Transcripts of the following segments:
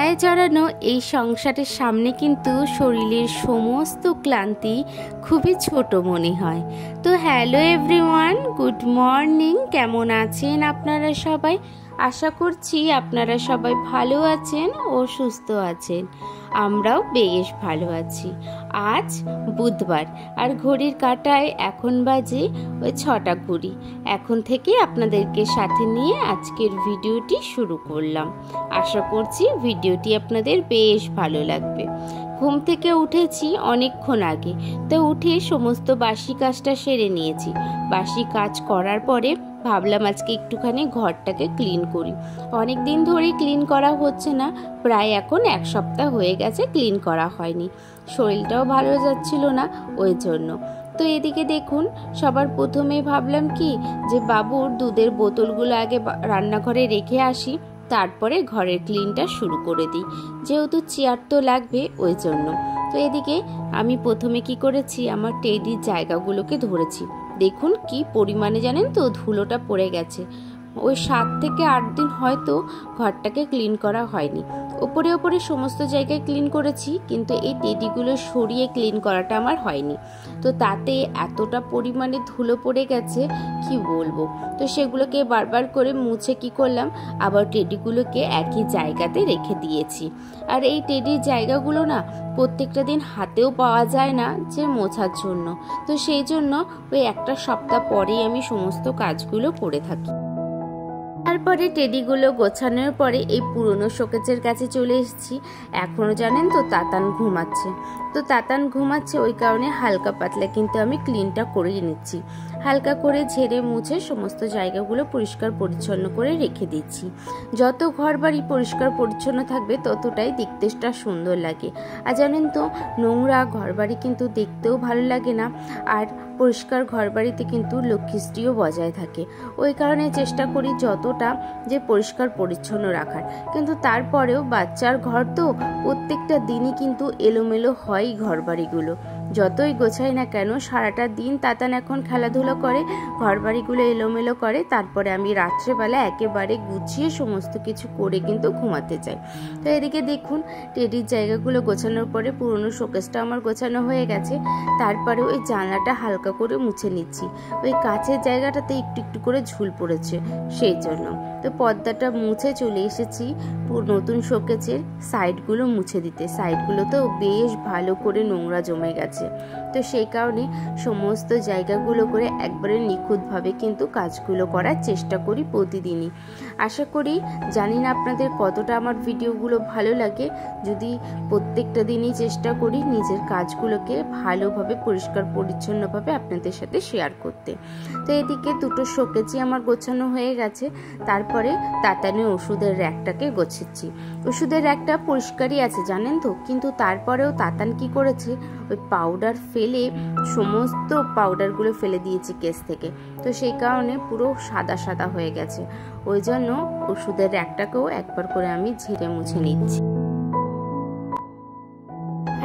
ধুলায় জড়ানো এই সংসারের সামনে কিন্তু শরীরের সমস্ত ক্লান্তি খুবই ছোট মনে হয়। তো হ্যালো এভরিওয়ান, গুড মর্নিং। কেমন আছেন আপনারা সবাই? আশা করছি আপনারা সবাই ভালো আছেন ও সুস্থ আছেন। আমরাও বেশ ভালো আছি। আজ বুধবার আর ঘড়ির কাঁটায় এখন বাজে ওই 6:20। এখন থেকে আপনাদেরকে সাথে নিয়ে আজকের ভিডিওটি শুরু করলাম। আশা করছি ভিডিওটি আপনাদের বেশ ভালো লাগবে। ঘুম থেকে উঠেছি অনেকক্ষণ আগে, তো উঠে সমস্ত বাসি কাজটা সেরে নিয়েছি। বাসি কাজ করার পরে ভাবলাম আজকে একটুখানি ঘরটাকে ক্লিন করি। অনেক দিন ধরেই ক্লিন করা হচ্ছে না, প্রায় এখন 1 সপ্তাহ হয়ে গেছে ক্লিন করা হয়নি। শরীরটাও ভালো যাচ্ছিল না ওই জন্য। তো এদিকে দেখুন, সবার প্রথমে ভাবলাম কি যে বাবুর দুধের বোতলগুলো আগে রান্নাঘরে রেখে আসি, তারপরে ঘরের ক্লিনটা শুরু করে দিই, যেহেতু চেয়ার তো লাগবে ওই জন্য। তো এদিকে আমি প্রথমে কি করেছি, আমার টেডির জায়গাগুলোকে ধরেছি। দেখুন কি পরিমাণে জানেন তো ধুলোটা পড়ে গেছে। ওই 7 থেকে 8 দিন হয়তো ঘরটাকে ক্লিন করা হয়নি। ওপরে ওপরে সমস্ত জায়গায় ক্লিন করেছি, কিন্তু এই টেডিগুলো সরিয়ে ক্লিন করাটা আমার হয়নি। তো তাতে এতটা পরিমাণে ধুলো পড়ে গেছে কি বলবো। তো সেগুলোকে বারবার করে মুছে কি করলাম, আবার টেডিগুলোকে একই জায়গাতে রেখে দিয়েছি। আর এই টেডির জায়গাগুলো না প্রত্যেকটা দিন হাতেও পাওয়া যায় না যে মোছার জন্য। তো সেই জন্য ওই 1 সপ্তাহ পরেই আমি সমস্ত কাজগুলো করে থাকি। তারপরে টেডিগুলো গোছানোর পরে এই পুরনো শোকেজের কাছে চলে এসেছি। এখনও জানেন তো তাতান ঘুমাচ্ছে। তো তাতান ঘুমাচ্ছে ওই কারণে হালকা পাতলা কিন্তু আমি ক্লিনটা করে নিচ্ছি। হালকা করে ঝেড়ে মুছে সমস্ত জায়গাগুলো পরিষ্কার পরিচ্ছন্ন করে রেখে দিচ্ছি। যত ঘর বাড়ি পরিষ্কার পরিচ্ছন্ন থাকবে ততটাই দেখতেটা সুন্দর লাগে। আর জানেন তো, নোংরা ঘর বাড়ি কিন্তু দেখতেও ভালো লাগে না, আর পরিষ্কার ঘর বাড়িতে কিন্তু লক্ষ্মীশ্রীও বজায় থাকে। ওই কারণে চেষ্টা করি যতটা যে পরিষ্কার পরিচ্ছন্ন রাখার। কিন্তু তারপরেও বাচ্চার ঘর তো প্রত্যেকটা দিনই কিন্তু এলোমেলো হয় ঘর বাড়িগুলো। যতই গোছাই না কেন, সারাটা দিন তাতান এখন খেলাধুলো করে, ঘর বাড়িগুলো এলোমেলো করে। তারপরে আমি রাত্রেবেলা একেবারে গুছিয়ে সমস্ত কিছু করে কিন্তু ঘুমাতে যাই। তো এদিকে দেখুন, টেডির জায়গাগুলো গোছানোর পরে পুরনো শোকেসটা আমার গোছানো হয়ে গেছে। তারপরে ওই জানলাটা হালকা করে মুছে নিচ্ছি। ওই কাচের জায়গাটাতে একটু একটু করে ঝুল পড়েছে, সেই জন্য। তো পর্দাটা মুছে চলে এসেছি নতুন শোকেসের সাইডগুলো মুছে দিতে। সাইডগুলো তো বেশ ভালো করে নোংরা জমে গেছে। তো সেই কারণে সমস্ত জায়গাগুলো করে একবারে নিখুঁতভাবে কিন্তু কাজগুলো করার চেষ্টা করি প্রতিদিনই। আশা করি, জানি না আপনাদের কতটা আমার ভিডিওগুলো ভালো লাগে, যদি প্রত্যেকটা দিনই চেষ্টা করি নিজের কাজগুলোকে ভালোভাবে পরিষ্কার পরিচ্ছন্নভাবে আপনাদের সাথে শেয়ার করতে। তো এদিকে 2টো শোকেসই আমার গোছানো হয়ে গেছে। তারপরে তাতানের ওষুধের র্যাকটাকে গোছাচ্ছি। ওষুধের র্যাকটা পরিষ্কারই আছে জানেন তো, কিন্তু তারপরেও তাতান কি করেছে, ওই পাউডার ফেলে সমস্ত পাউডারগুলো ফেলে দিয়েছে কেস থেকে। তো সেই কারণে পুরো সাদা সাদা হয়ে গেছে। ওই জন্য ওষুধের র্যাকটাকেও একবার করে আমি ঝেড়ে মুছে নিচ্ছি।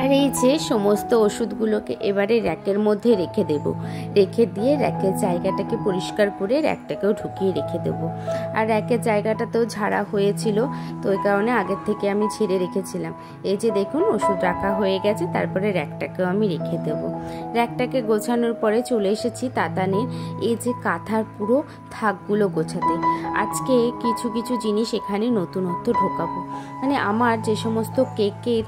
আর এই যে সমস্ত ওষুধগুলোকে এবারে র্যাকের মধ্যে রেখে দেব। রেখে দিয়ে র্যাকের জায়গাটাকে পরিষ্কার করে র্যাকটাকেও ঢুকিয়ে রেখে দেব। আর র্যাকের জায়গাটাতেও ঝাড়া হয়েছিল, তো ওই কারণে আগের থেকে আমি ঝেড়ে রেখেছিলাম। এই যে দেখুন, ওষুধ রাখা হয়ে গেছে। তারপরে র্যাকটাকেও আমি রেখে দেব। র্যাকটাকে গোছানোর পরে চলে এসেছি তাতানের এই যে কাঁথার পুরো থাকগুলো গোছাতে। আজকে কিছু কিছু জিনিস এখানে নতুনত্ব ঢোকাবো। মানে আমার যে সমস্ত কেকের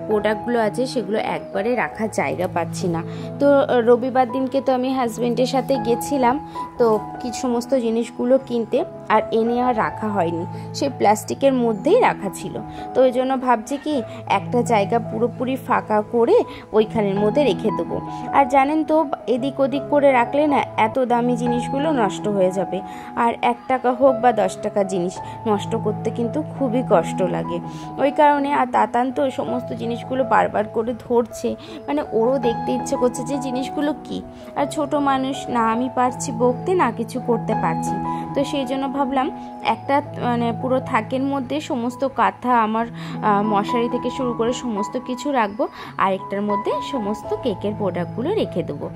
প্রোডাক্টগুলো আছে সেগুলো একবারে রাখার জায়গা পাচ্ছি না। তো রবিবার দিনকে তো আমি হাজবেন্ডের সাথে গেছিলাম তো কিছু সমস্ত জিনিসগুলো কিনতে, আর এনে আর রাখা হয়নি, সে প্লাস্টিকের মধ্যেই রাখা ছিল। তো ওই জন্য ভাবছি কি একটা জায়গা পুরোপুরি ফাঁকা করে ওইখানের মধ্যে রেখে দেবো। আর জানেন তো, এদিক ওদিক করে রাখলে না এত দামি জিনিসগুলো নষ্ট হয়ে যাবে। আর 1 টাকা হোক বা 10 টাকা জিনিস নষ্ট করতে কিন্তু খুবই কষ্ট লাগে। ওই কারণে আর তাতান তো সমস্ত জিনিসগুলো বারবার করে ধরছে, মানে ওরও দেখতে ইচ্ছে করছে যে জিনিসগুলো কি। আর ছোট মানুষ, না আমি পারছি বকতে না কিছু করতে পারছি। তো সেই জন্য ভাবলাম একটা মানে পুরো থাকের মধ্যে সমস্ত কাঁথা আমার মশারি থেকে শুরু করে সমস্ত কিছু রাখবো, আরেকটার মধ্যে সমস্ত কেকের প্রোডাক্টগুলো রেখে দেবো।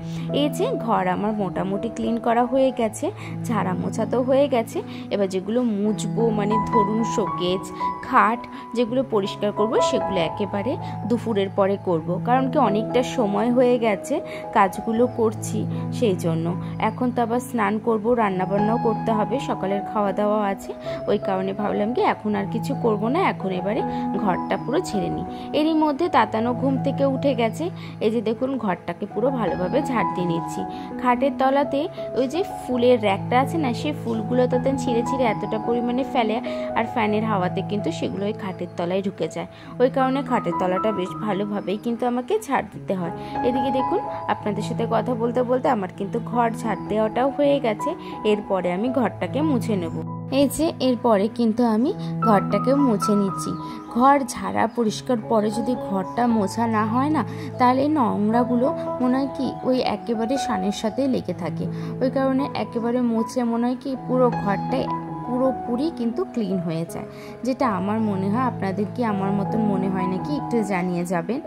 এই যে ঘর আমার মোটামুটি ক্লিন করা হয়ে গেছে, ঝাড়া মোছা তো হয়ে গেছে। এবার যেগুলো মুছবো, মানে ধরুন শোকেস, খাট, যেগুলো পরিষ্কার করব সেগুলো একেবারে দুপুরের পরে করব, কারণ কি অনেকটা সময় হয়ে গেছে কাজগুলো করছি সেই জন্য। এখন তো আবার স্নান করব, রান্নাবান্নাও করতে হবে, সকালের খাওয়া দাওয়া আছে, ওই কারণে ভাবলাম কি এখন আর কিছু করব না, এখন এবারে ঘরটা পুরো ছেড়ে নিই। এরই মধ্যে তাতানো ঘুম থেকে উঠে গেছে। এই যে দেখুন ঘরটাকে পুরো ভালোভাবে ঝাড় দিয়ে নিচ্ছি। খাটের তলাতে ওই যে ফুলের র্যাকটা আছে না, সেই ফুলগুলো তাতেন ছিঁড়ে ছিঁড়ে এতটা পরিমাণে ফেলে, আর ফ্যানের হাওয়াতে কিন্তু সেগুলো ওই খাটের তলায় ঢুকে যায়। ওই কারণে খাটের তলাটা বেশ ভালোভাবেই কিন্তু আমাকে ঝাড় দিতে হয়। এদিকে দেখুন আপনাদের সাথে কথা বলতে বলতে আমার কিন্তু ঘর ঝাড় দেওয়াটাও হয়ে গেছে। এরপরে আমি ঘরটাকে মুছে নেব। এই যে এরপরে কিন্তু আমি ঘরটাকে মুছে নিচ্ছি। ঘর ঝাড়া পরিষ্কার পরে যদি ঘরটা মোছা না হয় না, তাহলে নোংরাগুলো মনে হয় কি ওই একেবারে সানের সাথে লেগে থাকে। ওই কারণে একেবারে মুছে মনে হয় কি পুরো ঘরটাই পুরোপুরি কিন্তু ক্লিন হয়ে যায়, যেটা আমার মনে হয়। আপনাদের কি আমার মতন মনে হয় নাকি একটু জানিয়ে যাবেন।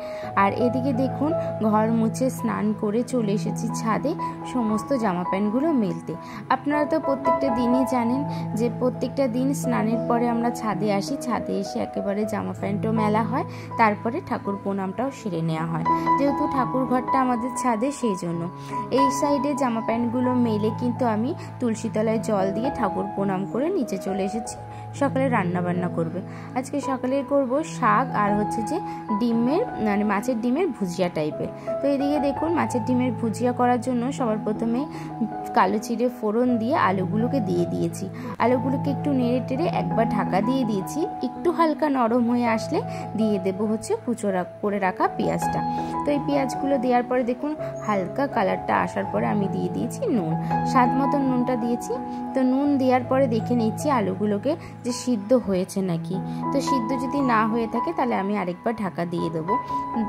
আর এদিকে দেখুন ঘর মুছে স্নান করে চলে এসেছি ছাদে সমস্ত জামা প্যান্টগুলো মেলতে। আপনারা তো প্রত্যেকটা দিনই জানেন যে প্রত্যেকটা দিন স্নানের পরে আমরা ছাদে আসি, ছাদে এসে একেবারে জামা প্যান্টও মেলা হয়, তারপরে ঠাকুর প্রণামটাও সেরে নেওয়া হয়। যেহেতু ঠাকুর ঘরটা আমাদের ছাদে, সেই জন্য এই সাইডে জামা প্যান্টগুলো মেলে কিন্তু আমি তুলসী তলায় জল দিয়ে ঠাকুর প্রণাম করে নিচে চলে এসেছি। সকালে রান্না বান্না করবে। আজকে সকালে করব শাক আর হচ্ছে যে ডিমের মানে মাছের ডিমের ভুজিয়া টাইপের। তো এদিকে দেখুন মাছের ডিমের ভুজিয়া করার জন্য সবার প্রথমে কালো চিড়ে ফোড়ন দিয়ে আলুগুলোকে দিয়ে দিয়েছি। আলুগুলোকে একটু নেড়ে টেড়ে একবার ঢাকা দিয়ে দিয়েছি। একটু হালকা নরম হয়ে আসলে দিয়ে দেবো হচ্ছে কুচো করে রাখা পেঁয়াজটা। তো এই পেঁয়াজগুলো দেওয়ার পরে দেখুন হালকা কালারটা আসার পরে আমি দিয়ে দিয়েছি নুন, স্বাদ মতন নুনটা দিয়েছি। তো নুন দেওয়ার পরে দেখে নিচ্ছি আলুগুলোকে যে সিদ্ধ হয়েছে নাকি। তো সিদ্ধ যদি না হয়ে থাকে তাহলে আমি আরেকবার ঢাকা দিয়ে দেবো।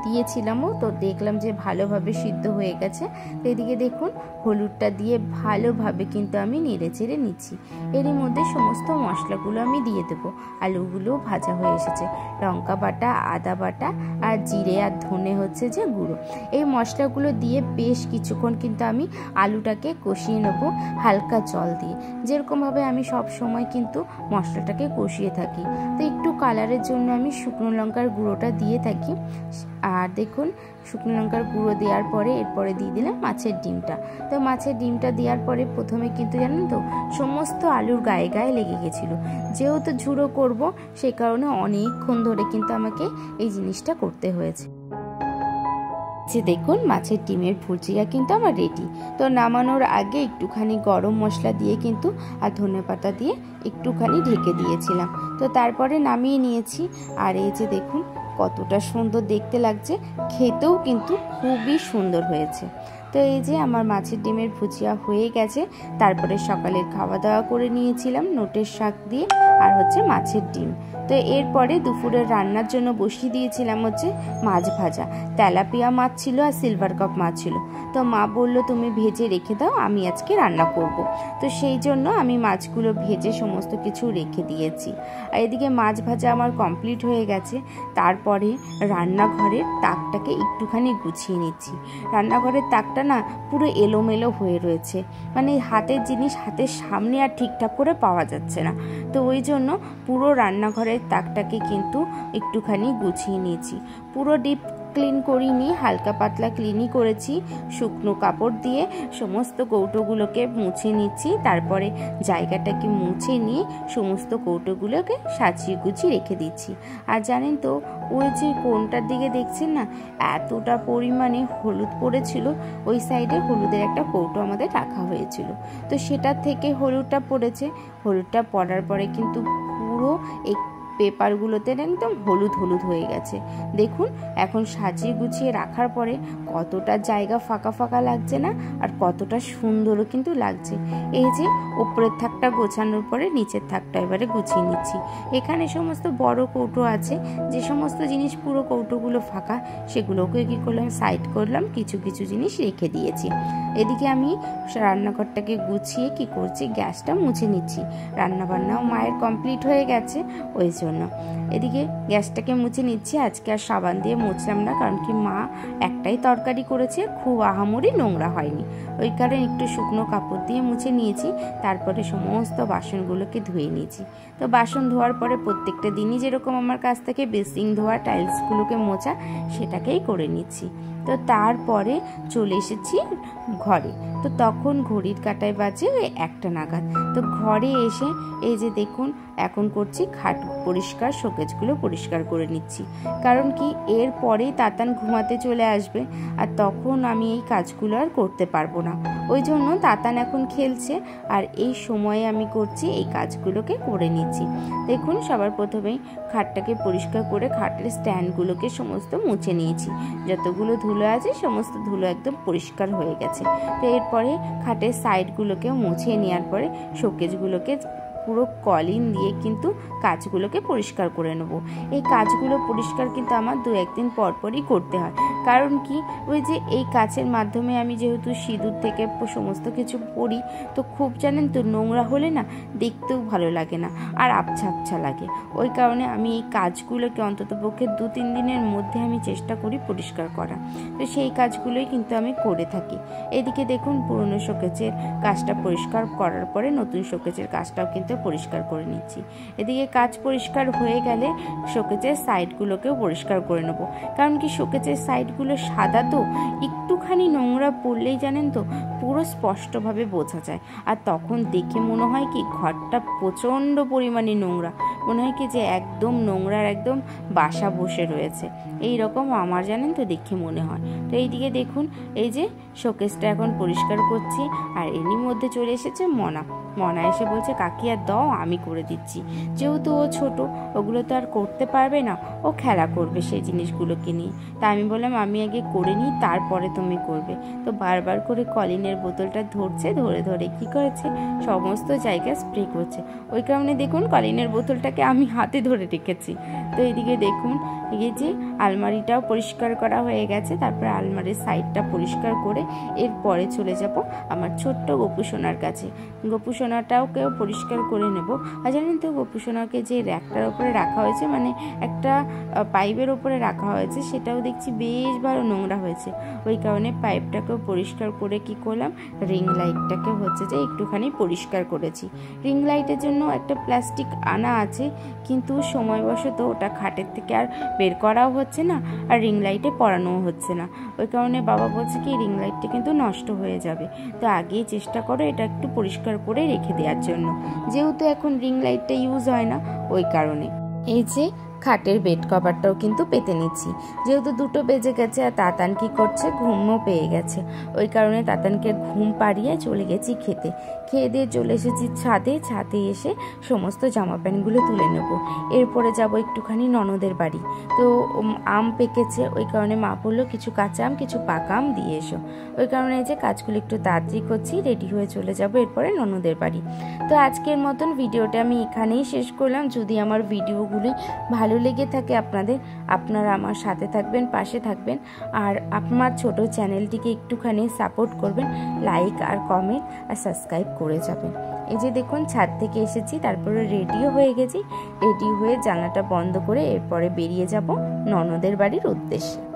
দিয়েছিলামও, তো দেখলাম যে ভালোভাবে সিদ্ধ হয়ে গেছে। তো এদিকে দেখুন হলুদটা দিয়ে ভালোভাবে কিন্তু আমি নেড়ে চেড়ে নিচ্ছি। এরই মধ্যে সমস্ত মশলাগুলো আমি দিয়ে দেবো। আলুগুলো ভাজা হয়ে এসেছে। লঙ্কা বাটা, আদা বাটা আর জিরে আর ধনে হচ্ছে যে গুঁড়ো, এই মশলাগুলো দিয়ে বেশ কিছুক্ষণ কিন্তু আমি আলুটাকে কষিয়ে নেবো হালকা জল দিয়ে, যেরকমভাবে আমি সব সময় কিন্তু মশলাটাকে কষিয়ে থাকি। তো একটু কালারের জন্য আমি শুকনো লঙ্কার গুঁড়োটা দিয়ে থাকি। আর দেখুন শুকনো লঙ্কার গুঁড়ো দেওয়ার পরে এরপরে দিয়ে দিলাম মাছের ডিমটা। তো মাছের ডিমটা দেওয়ার পরে প্রথমে কিন্তু জানেন তো সমস্ত আলুর গায়ে গায়ে লেগে গেছিলো। যেহেতু ঝুড়ো করব সেই কারণে অনেকক্ষণ ধরে কিন্তু আমাকে এই জিনিসটা করতে হয়েছে। যে দেখুন মাছের ডিমের ভুজিয়া কিন্তু আমার রেডি। তো নামানোর আগে একটুখানি গরম মশলা দিয়ে কিন্তু আর ধনেপাতা দিয়ে একটুখানি ঢেকে দিয়েছিলাম। তো তারপরে নামিয়ে নিয়েছি। আর এই যে দেখুন কতটা সুন্দর দেখতে লাগছে, খেতেও কিন্তু খুবই সুন্দর হয়েছে। তো এই যে আমার মাছের ডিমের ভুজিয়া হয়ে গেছে। তারপরে সকালের খাওয়া দাওয়া করে নিয়েছিলাম নোটের শাক দিয়ে আর হচ্ছে মাছের ডিম। তো এরপরে দুপুরের রান্নার জন্য বসিয়ে দিয়েছিলাম হচ্ছে মাছ ভাজা। তেলাপিয়া মাছ ছিল আর সিলভার কাপ মাছ ছিল। তো মা বলল তুমি ভেজে রেখে দাও, আমি আজকে রান্না করব। তো সেই জন্য আমি মাছগুলো ভেজে সমস্ত কিছু রেখে দিয়েছি। আর এদিকে মাছ ভাজা আমার কমপ্লিট হয়ে গেছে। তারপরে রান্নাঘরের তাকটাকে একটুখানি গুছিয়ে নিচ্ছি। রান্নাঘরের তাকটা না পুরো এলোমেলো হয়ে রয়েছে, মানে হাতের জিনিস হাতের সামনে আর ঠিকঠাক করে পাওয়া যাচ্ছে না। তো ওই জন্য পুরো রান্নাঘরের তাকটাকে কিন্তু একটুখানি গুছিয়ে নিয়েছি। পুরো ডিপ ক্লিন করিনি, হালকা পাতলা ক্লিনই করেছি। শুকনো কাপড় দিয়ে সমস্ত কৌটোগুলোকে মুছে নিচ্ছি। তারপরে জায়গাটাকে মুছে নিয়ে সমস্ত কৌটোগুলোকে সাজিয়ে গুছিয়ে রেখে দিচ্ছি। আর জানেন তো ওই যে কোনটার দিকে দেখছেন না, এতটা পরিমাণে হলুদ পড়েছিল, ওই সাইডে হলুদের একটা কৌটো আমাদের রাখা হয়েছিল। তো সেটার থেকে হলুদটা পড়েছে। হলুদটা পড়ার পরে কিন্তু পুরো পেপারগুলোতে একদম হলুদ হলুদ হয়ে গেছে। দেখুন এখন সাজিয়ে গুছিয়ে রাখার পরে কতটা জায়গা ফাঁকা ফাঁকা লাগছে না, আর কতটা সুন্দরও কিন্তু লাগছে। এই যে ওপরের থাকটা গোছানোর পরে নিচের থাকটা এবারে গুছিয়ে নিচ্ছি। এখানে সমস্ত বড় কৌটো আছে, যে সমস্ত জিনিস পুরো কৌটোগুলো ফাঁকা সেগুলোকে কি করলাম সাইড করলাম, কিছু কিছু জিনিস রেখে দিয়েছি। এদিকে আমি রান্নাঘরটাকে গুছিয়ে কি করছি, গ্যাসটা মুছে নিচ্ছি। রান্নাবান্নাও মায়ের কমপ্লিট হয়ে গেছে, ওই জন্য এদিকে গ্যাসটাকে মুছে নিচ্ছি। আজকে আর সাবান দিয়ে মুছলাম না, কারণ কি মা একটাই তরকারি করেছে, খুব আহামরি নোংরা হয়নি, ওই কারণে একটু শুকনো কাপড় দিয়ে মুছে নিয়েছি। তারপরে সমস্ত বাসনগুলোকে ধুয়ে নিয়েছি। তো বাসন ধোয়ার পরে প্রত্যেকটা দিনই যেরকম আমার কাছ থেকে বেসিং ধোয়া, টাইলসগুলোকে মোছা, সেটাকেই করে নিচ্ছি। তো তারপরে চলে এসেছি ঘরে। তো তখন ঘড়ির কাঁটায় বাজে 1টা নাগাদ। তো ঘরে এসে এই যে দেখুন এখন করছি খাট পরিষ্কার, শোকেজগুলো পরিষ্কার করে নিচ্ছি। কারণ কি এর পরেই তাতান ঘুমাতে চলে আসবে, আর তখন আমি এই কাজগুলো আর করতে পারবো না। ওই জন্য তাতান এখন খেলছে, আর এই সময়ে আমি করছি এই কাজগুলোকে করে নিচ্ছি। দেখুন সবার প্রথমেই খাটটাকে পরিষ্কার করে খাটের স্ট্যান্ডগুলোকে সমস্ত মুছে নিয়েছি। যতগুলো ধুলো আছে সমস্ত ধুলো একদম পরিষ্কার হয়ে গেছে। তো এরপরে খাটের সাইডগুলোকেও মুছে নেওয়ার পরে শোকেজগুলোকে পুরো কলিন দিয়ে কিন্তু কাজগুলোকে পরিষ্কার করে নেব। এই কাজগুলো পরিষ্কার কিন্তু আমার 2-1 দিন পরপরই করতে হয়। কারণ কি ওই যে এই কাচের মাধ্যমে আমি যেহেতু সিঁদুর থেকে সমস্ত কিছু পরি, তো খুব জানেন তো নোংরা হলে না দেখতেও ভালো লাগে না, আর আবছা আবছা লাগে। ওই কারণে আমি এই কাজগুলোকে অন্তত পক্ষে 2-3 দিনের মধ্যে আমি চেষ্টা করি পরিষ্কার করা। তো সেই কাজগুলোই কিন্তু আমি করে থাকি। এদিকে দেখুন পুরনো শোকেজের কাজটা পরিষ্কার করার পরে নতুন শোকেজের কাজটাও কিন্তু পরিষ্কার করে নিচ্ছি। এদিকে কাজ পরিষ্কার হয়ে গেলে শোকেজের সাইডগুলোকেও পরিষ্কার করে নেব। কারণ কি শোকেজের সাইডগুলো সাদা, তো একটুখানি নোংরা পড়লেই জানেন তো পুরো স্পষ্টভাবে বোঝা যায়, আর তখন দেখে মনে হয় কি ঘরটা প্রচণ্ড পরিমাণে নোংরা, মনে হয় কি যে একদম নোংরার একদম বাসা বসে রয়েছে, এই রকম আমার জানেন তো দেখে মনে হয়। তো এইদিকে দেখুন এই যে শোকেজটা এখন পরিষ্কার করছি, আর এরই মধ্যে চলে এসেছে মনা এসে বলছে কাকি আর দাও আমি করে দিচ্ছি। যেহেতু ও ছোট, ওগুলো তো আর করতে পারবে না, ও খেলা করবে সেই জিনিসগুলোকে নিয়ে। তা আমি বললাম আমি আগে করে নিই, তারপরে তুমি করবে। তো বারবার করে কলিনের বোতলটা ধরছে, ধরে ধরে কি করেছে সমস্ত জায়গায় স্প্রে করছে। ওই কারণে দেখুন কলিনের বোতলটাকে আমি হাতে ধরে রেখেছি। তো এইদিকে দেখুন এই যে আলমারিটাও পরিষ্কার করা হয়ে গেছে। তারপরে আলমারির সাইডটা পরিষ্কার করে এরপরে চলে যাব আমার ছোট্ট গোপুসোনার কাছে। গোপুসোনাটাও কেউ পরিষ্কার করে নেব। আর জানেন তো গোপুসোনাকে যে র্যাকটার উপরে রাখা হয়েছে, মানে একটা পাইপের উপরে রাখা হয়েছে, সেটাও দেখছি বেশ ভালো নোংরা হয়েছে। ওই কারণে পাইপটাকেও পরিষ্কার করে কি করলাম, রিং লাইটটাকে হচ্ছে যে একটুখানি পরিষ্কার করেছি। রিং লাইটের জন্য একটা প্লাস্টিক আনা আছে, কিন্তু সময়বশত ওটা খাটের থেকে আর বের করাও হচ্ছে না, আর রিং লাইটে পরানোও হচ্ছে না। ওই কারণে বাবা বলছে কি রিং লাইটটা কিন্তু নষ্ট হয়ে যাবে, তো আগেই চেষ্টা করো এটা একটু পরিষ্কার করে রেখে দেওয়ার জন্য, যেহেতু এখন রিং লাইটটা ইউজ হয় না ওই কারণে। এই যে খাটের বেড কভারটাও কিন্তু পেতে নিচ্ছি, যেহেতু 2টো বেজে গেছে, আর তাতান কি করছে ঘুমও পেয়ে গেছে। ওই কারণে তাতানকে ঘুম পাড়িয়ে চলে গেছি খেতে। খেয়ে দিয়ে চলে এসেছি ছাদে এসে সমস্ত জামা প্যান্টগুলো তুলে নেব। এরপরে যাব একটুখানি ননদের বাড়ি। তো আম পেকেছে, ওই কারণে মা বললো কিছু কাঁচা আম কিছু পাকা আম দিয়ে এসো। ওই কারণে যে কাজগুলো একটু তাড়াতাড়ি করছি, রেডি হয়ে চলে যাব এরপরে ননদের বাড়ি। তো আজকের মতন ভিডিওটা আমি এখানেই শেষ করলাম। যদি আমার ভিডিওগুলি ভালো লেগে থাকে আপনারা আমার সাথে থাকবেন, পাশে থাকবেন, আর আমার ছোট চ্যানেলটিকে একটুখানি সাপোর্ট করবেন, লাইক আর কমেন্ট আর সাবস্ক্রাইব করে যাবেন। এই যে দেখুন ছাদ থেকে এসেছি, তারপরে রেডিও হয়ে গেছি। রেডি হয়ে জানলাটা বন্ধ করে এরপরে বেরিয়ে যাব ননদের বাড়ির উদ্দেশ্যে।